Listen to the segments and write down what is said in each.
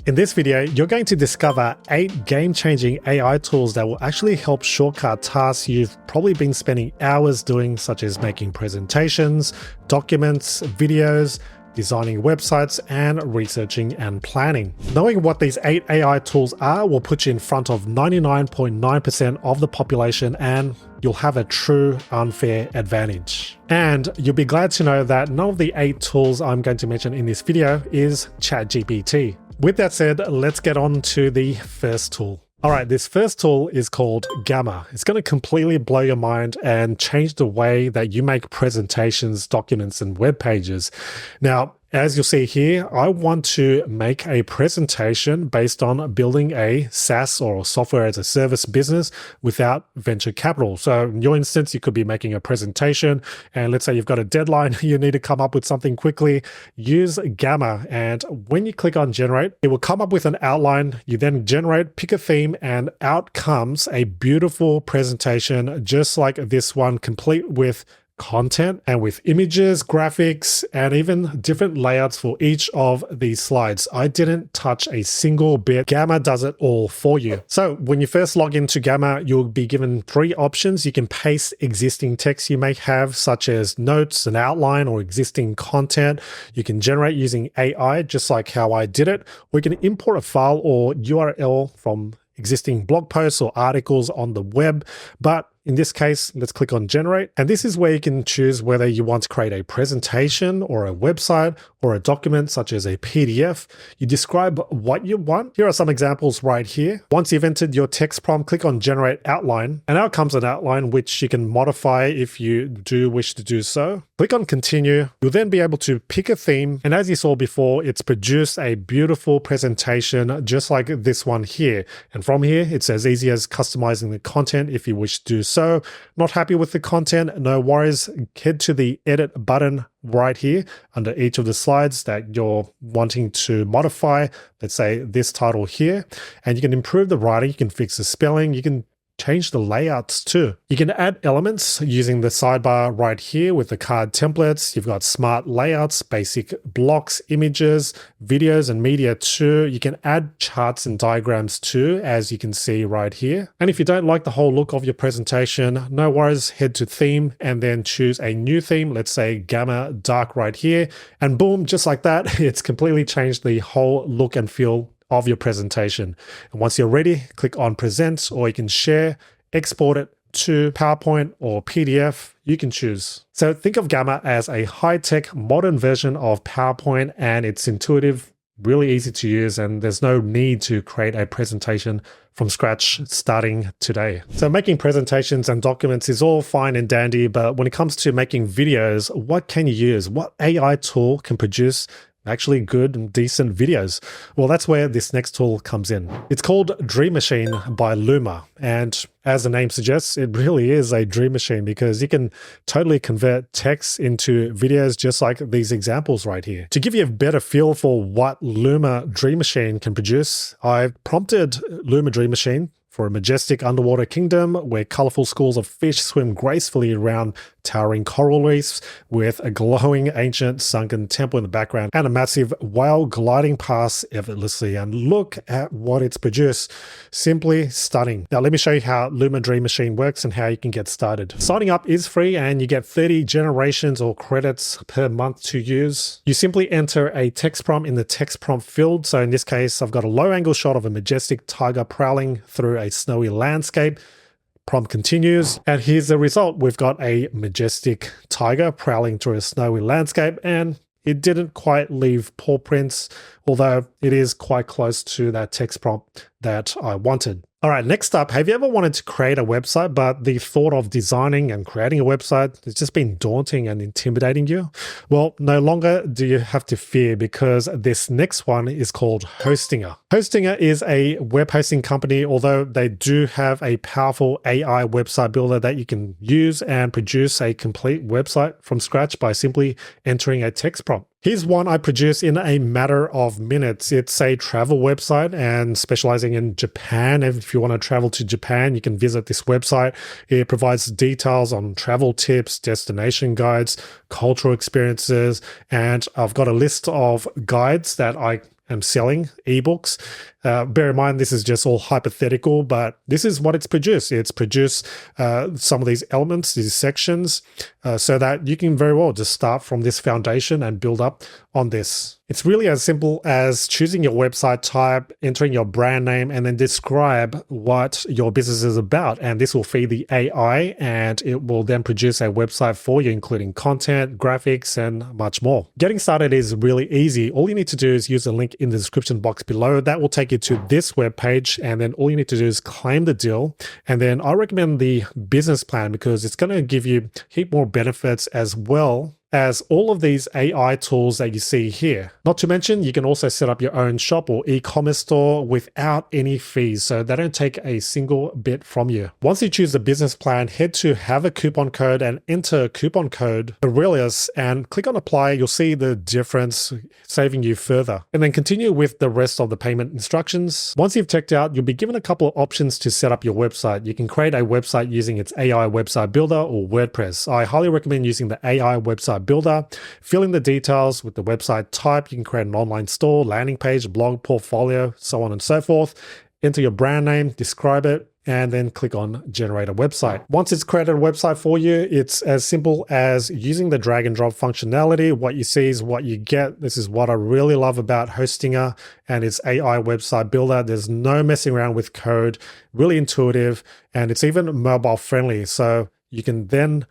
In this video, you're going to discover 8 game-changing AI tools that will actually help shortcut tasks you've probably been spending hours doing, such as making presentations, documents, videos, designing websites, and researching and planning. Knowing what these 8 AI tools are will put you in front of 99.9% of the population, and you'll have a true unfair advantage. And you'll be glad to know that none of the 8 tools I'm going to mention in this video is ChatGPT. With that said, let's get on to the first tool. All right, this first tool is called Gamma. It's going to completely blow your mind and change the way that you make presentations, documents, and web pages. Now, as you'll see here, I want to make a presentation based on building a SaaS or software as a service business without venture capital. So in your instance, you could be making a presentation, and let's say you've got a deadline, you need to come up with something quickly. Use Gamma, and when you click on generate, it will come up with an outline. You then generate, pick a theme, and out comes a beautiful presentation just like this one, complete with content and with images, graphics, and even different layouts for each of these slides. I didn't touch a single bit. Gamma does it all for you. So when you first log into Gamma, you'll be given 3 options. You can paste existing text you may have, such as notes, an outline, or existing content. You can generate using AI, just like how I did it, or you can import a file or URL from existing blog posts or articles on the web. But in this case, let's click on generate. And this is where you can choose whether you want to create a presentation or a website or a document such as a PDF. You describe what you want. Here are some examples right here. Once you've entered your text prompt, click on generate outline, and out comes an outline which you can modify if you do wish to do so. Click on continue. You'll then be able to pick a theme. And as you saw before, it's produced a beautiful presentation just like this one here. And from here, it's as easy as customizing the content if you wish to do so. Not happy with the content? No worries. Head to the edit button right here under each of the slides that you're wanting to modify. Let's say this title here, and you can improve the writing. You can fix the spelling. You can change the layouts too. You can add elements using the sidebar right here with the card templates. You've got smart layouts, basic blocks, images, videos, and media too. You can add charts and diagrams too, as you can see right here. And if you don't like the whole look of your presentation, no worries, head to theme and then choose a new theme. Let's say Gamma Dark right here. And boom, just like that, it's completely changed the whole look and feel of your presentation. And once you're ready, click on present, or you can share, export it to PowerPoint or PDF, you can choose. So think of Gamma as a high-tech modern version of PowerPoint, and it's intuitive, really easy to use, and there's no need to create a presentation from scratch starting today. So making presentations and documents is all fine and dandy, but when it comes to making videos, what can you use? What AI tool can produce actually good and decent videos? Well, that's where this next tool comes in. It's called Dream Machine by Luma. And as the name suggests, it really is a dream machine because you can totally convert text into videos just like these examples right here. To give you a better feel for what Luma Dream Machine can produce, I've prompted Luma Dream Machine for a majestic underwater kingdom where colorful schools of fish swim gracefully around towering coral reefs with a glowing ancient sunken temple in the background and a massive whale gliding past effortlessly. And look at what it's produced. Simply stunning. Now let me show you how Luma Dream Machine works and how you can get started. Signing up is free and you get 30 generations or credits per month to use. You simply enter a text prompt in the text prompt field. So in this case, I've got a low angle shot of a majestic tiger prowling through a snowy landscape. Prompt continues, and here's the result. We've got a majestic tiger prowling through a snowy landscape, and it didn't quite leave paw prints, although it is quite close to that text prompt that I wanted. All right, next up, have you ever wanted to create a website, but the thought of designing and creating a website has just been daunting and intimidating you? Well, no longer do you have to fear, because this next one is called Hostinger. Hostinger is a web hosting company, although they do have a powerful AI website builder that you can use and produce a complete website from scratch by simply entering a text prompt. Here's one I produced in a matter of minutes. It's a travel website and specializing in Japan. If you want to travel to Japan, you can visit this website. It provides details on travel tips, destination guides, cultural experiences, and I've got a list of guides that I selling ebooks. Bear in mind, this is just all hypothetical, but this is what it's produced. It's produced some of these elements, these sections, so that you can very well just start from this foundation and build up on this. It's really as simple as choosing your website type, entering your brand name, and then describe what your business is about. And this will feed the AI, and it will then produce a website for you, including content, graphics, and much more. Getting started is really easy. All you need to do is use the link in the description box below. That will take you to this web page, and then all you need to do is claim the deal. And then I recommend the business plan because it's going to give you a heap more benefits as well as all of these AI tools that you see here. Not to mention, you can also set up your own shop or e-commerce store without any fees, so they don't take a single bit from you. Once you choose the business plan, head to have a coupon code and enter coupon code Aurelius and click on apply. You'll see the difference, saving you further. And then continue with the rest of the payment instructions. Once you've checked out, you'll be given a couple of options to set up your website. You can create a website using its AI website builder or WordPress. I highly recommend using the AI website builder. Fill in the details with the website type. You can create an online store, landing page, blog, portfolio, so on and so forth. Enter your brand name, describe it, and then click on generate a website. Once it's created a website for you, it's as simple as using the drag and drop functionality. What you see is what you get. This is what I really love about Hostinger and its AI website builder. There's no messing around with code, really intuitive, and it's even mobile friendly. So you can then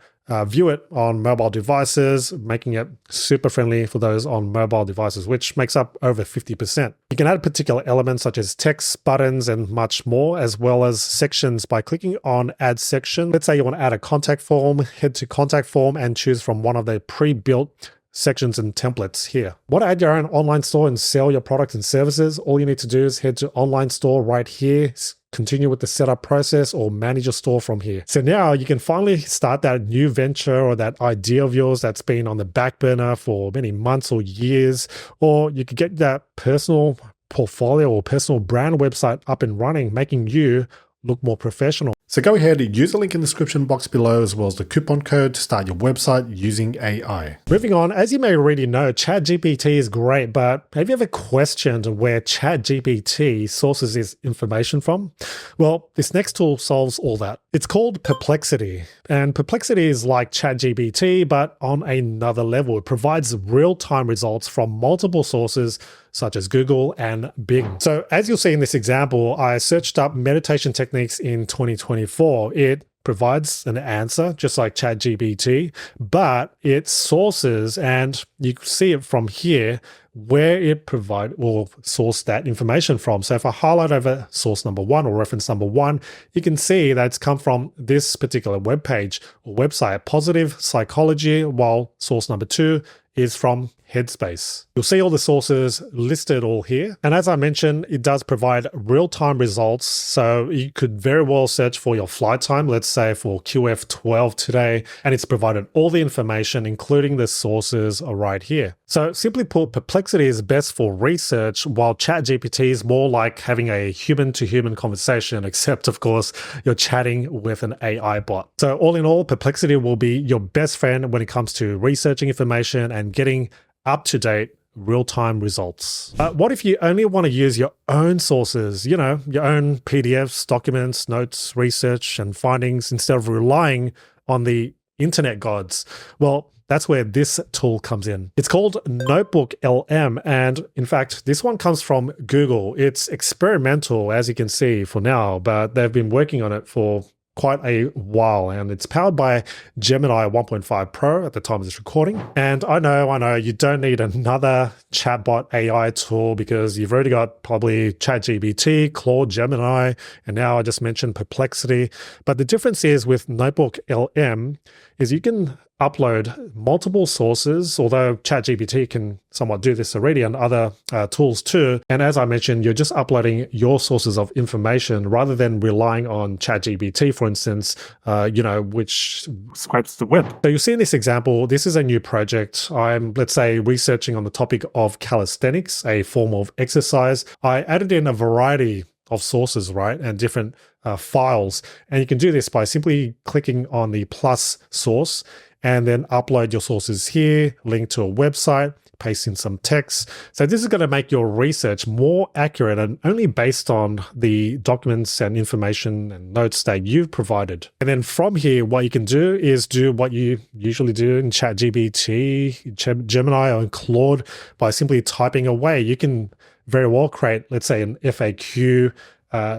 view it on mobile devices, making it super friendly for those on mobile devices, which makes up over 50%. You can add particular elements such as text, buttons, and much more, as well as sections by clicking on Add Section. Let's say you want to add a contact form, head to Contact Form and choose from one of the pre-built sections and templates here. Want to add your own online store and sell your products and services? All you need to do is head to Online Store right here, continue with the setup process, or manage your store from here. So now you can finally start that new venture or that idea of yours that's been on the back burner for many months or years, or you could get that personal portfolio or personal brand website up and running, making you look more professional. So go ahead and use the link in the description box below, as well as the coupon code to start your website using AI. Moving on, as you may already know, ChatGPT is great, but have you ever questioned where ChatGPT sources its information from? Well, this next tool solves all that. It's called Perplexity, and Perplexity is like ChatGPT, but on another level. It provides real-time results from multiple sources, such as Google and Bing. So as you'll see in this example, I searched up meditation techniques in 2024. It provides an answer just like ChatGPT, but it sources, and you can see it from here, where it provide or source that information from. So if I highlight over source number 1 or reference number 1, you can see that it's come from this particular web page or website, Positive Psychology, while source number 2 is from Headspace. You'll see all the sources listed all here. And as I mentioned, it does provide real-time results. So you could very well search for your flight time, let's say for QF12 today, and it's provided all the information, including the sources right here. So simply put, Perplexity is best for research, while ChatGPT is more like having a human-to-human conversation, except of course, you're chatting with an AI bot. So all in all, Perplexity will be your best friend when it comes to researching information and getting up-to-date real-time results. What if you only want to use your own sources, you know, your own PDFs, documents, notes, research, and findings instead of relying on the internet gods? Well, that's where this tool comes in. It's called Notebook LM, and in fact, this one comes from Google. It's experimental, as you can see for now, but they've been working on it for quite a while, and it's powered by Gemini 1.5 Pro at the time of this recording. And I know, you don't need another chatbot AI tool because you've already got probably ChatGPT, Claude, Gemini, and now I just mentioned Perplexity. But the difference is with Notebook LM is you can upload multiple sources, although ChatGPT can somewhat do this already and other tools too. And as I mentioned, you're just uploading your sources of information rather than relying on ChatGPT, for instance, which scrapes the web. So you see in this example, this is a new project. I'm, let's say, researching on the topic of calisthenics, a form of exercise. I added in a variety of sources, right, and different files. And you can do this by simply clicking on the plus source and then upload your sources here, link to a website. paste in some text. So this is going to make your research more accurate and only based on the documents and information and notes that you've provided. And then from here, what you can do is do what you usually do in ChatGPT, Gemini, or in Claude by simply typing away. You can very well create, let's say, an FAQ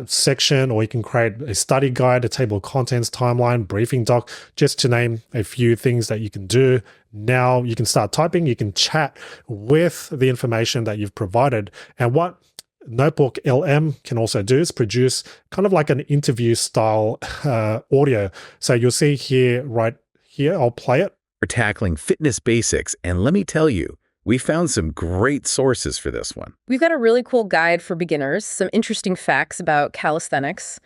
section, or you can create a study guide, a table of contents, timeline, briefing doc, just to name a few things that you can do. Now you can start typing, you can chat with the information that you've provided. And what Notebook LM can also do is produce kind of like an interview style audio. So you'll see here, right here, I'll play it. We're tackling fitness basics, and let me tell you, we found some great sources for this one. We've got a really cool guide for beginners, some interesting facts about calisthenics.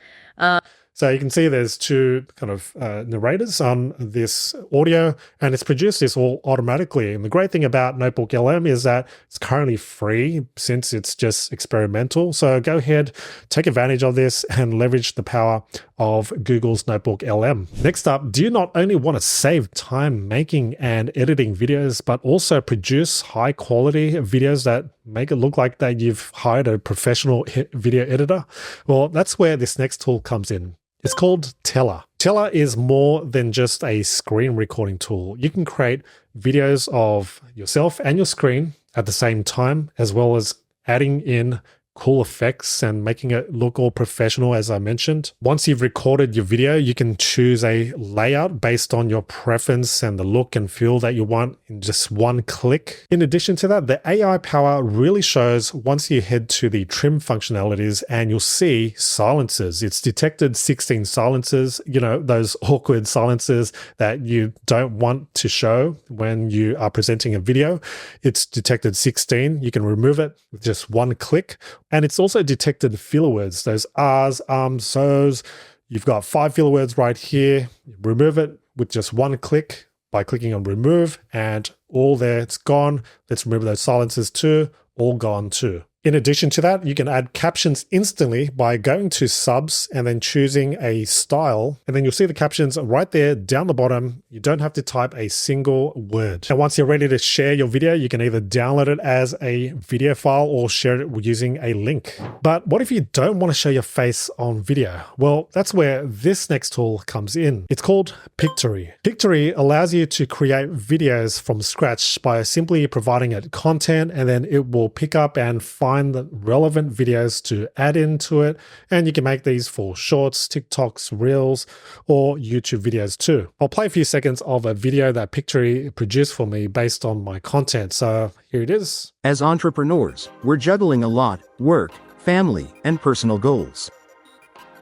So you can see there's two kind of narrators on this audio, and it's produced this all automatically. And the great thing about Notebook LM is that it's currently free since it's just experimental. So go ahead, take advantage of this and leverage the power of Google's Notebook LM. Next up, do you not only want to save time making and editing videos, but also produce high quality videos that make it look like that you've hired a professional video editor? Well, that's where this next tool comes in. It's called Teller. Teller is more than just a screen recording tool. You can create videos of yourself and your screen at the same time, as well as adding in cool effects and making it look all professional, as I mentioned. Once you've recorded your video, you can choose a layout based on your preference and the look and feel that you want in just one click. In addition to that, the AI power really shows once you head to the trim functionalities and you'll see silences. It's detected 16 silences, you know, those awkward silences that you don't want to show when you are presenting a video. It's detected 16. You can remove it with just one click. And it's also detected filler words, those R's, so's. You've got 5 filler words right here. Remove it with just one click by clicking on remove, and all there, it's gone. Let's remove those silences too, all gone too. In addition to that, you can add captions instantly by going to subs and then choosing a style. And then you'll see the captions right there down the bottom. You don't have to type a single word. And once you're ready to share your video, you can either download it as a video file or share it using a link. But what if you don't want to show your face on video? Well, that's where this next tool comes in. It's called Pictory. Pictory allows you to create videos from scratch by simply providing it content, and then it will pick up and find the relevant videos to add into it. And you can make these for shorts, TikToks, Reels, or YouTube videos too. I'll play a few seconds of a video that Pictory produced for me based on my content. So here it is. As entrepreneurs, we're juggling a lot: work, family, and personal goals.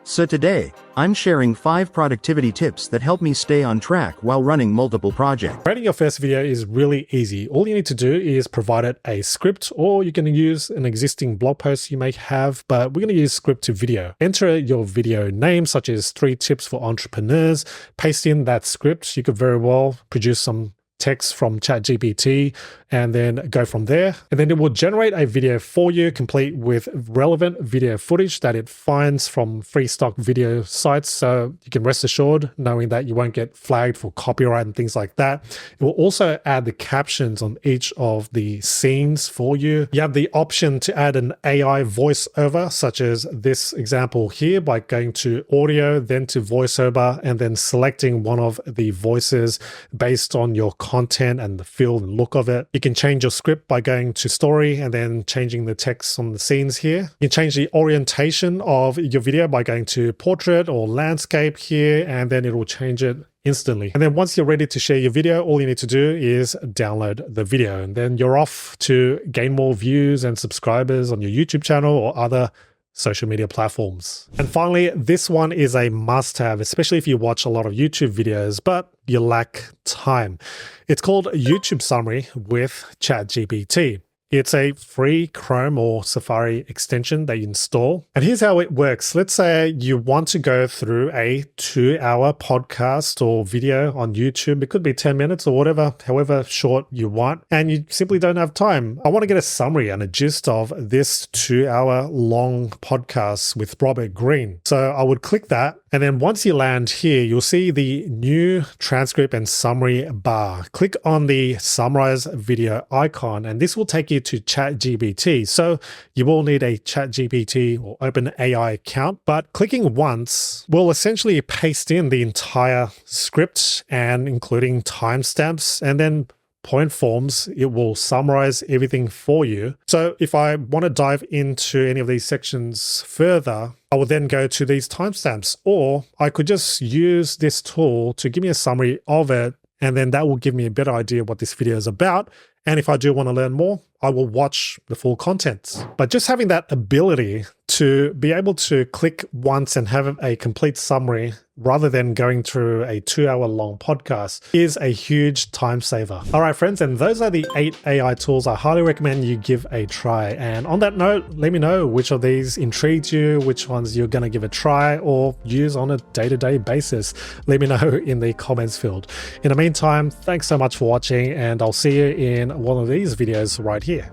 So today, I'm sharing 5 productivity tips that help me stay on track while running multiple projects. Creating your first video is really easy. All you need to do is provide it a script, or you can use an existing blog post you may have, but we're going to use script to video. Enter your video name, such as 3 tips for entrepreneurs. Paste in that script. You could very well produce some text from ChatGPT and then go from there. And then it will generate a video for you, complete with relevant video footage that it finds from free stock video sites. So you can rest assured knowing that you won't get flagged for copyright and things like that. It will also add the captions on each of the scenes for you. You have the option to add an AI voiceover, such as this example here, by going to audio, then to voiceover, and then selecting one of the voices based on your content and the feel and look of it. You can change your script by going to story and then changing the text on the scenes here. You can change the orientation of your video by going to portrait or landscape here, and then it will change it instantly. And then once you're ready to share your video, all you need to do is download the video, and then you're off to gain more views and subscribers on your YouTube channel or other social media platforms. And finally, this one is a must-have, especially if you watch a lot of YouTube videos, but you lack time. It's called YouTube Summary with ChatGPT. It's a free Chrome or Safari extension that you install. And here's how it works. Let's say you want to go through a 2-hour podcast or video on YouTube. It could be 10 minutes or whatever, however short you want, and you simply don't have time. I want to get a summary and a gist of this 2-hour long podcast with Robert Greene. So I would click that, And then once you land here, you'll see the new transcript and summary bar. Click on the summarize video icon, and this will take you to ChatGPT. So you will need a ChatGPT or OpenAI account, but clicking once will essentially paste in the entire script and including timestamps, and then point forms. It will summarize everything for you. So if I want to dive into any of these sections further, I will then go to these timestamps, or I could just use this tool to give me a summary of it, and then that will give me a better idea what this video is about. And if I do want to learn more, I will watch the full contents. But just having that ability to be able to click once and have a complete summary rather than going through a 2-hour-long podcast is a huge time saver. All right, friends, and those are the 8 AI tools I highly recommend you give a try. And on that note, let me know which of these intrigued you, which ones you're going to give a try or use on a day-to-day basis. Let me know in the comments field. In the meantime, thanks so much for watching, and I'll see you in one of these videos right here.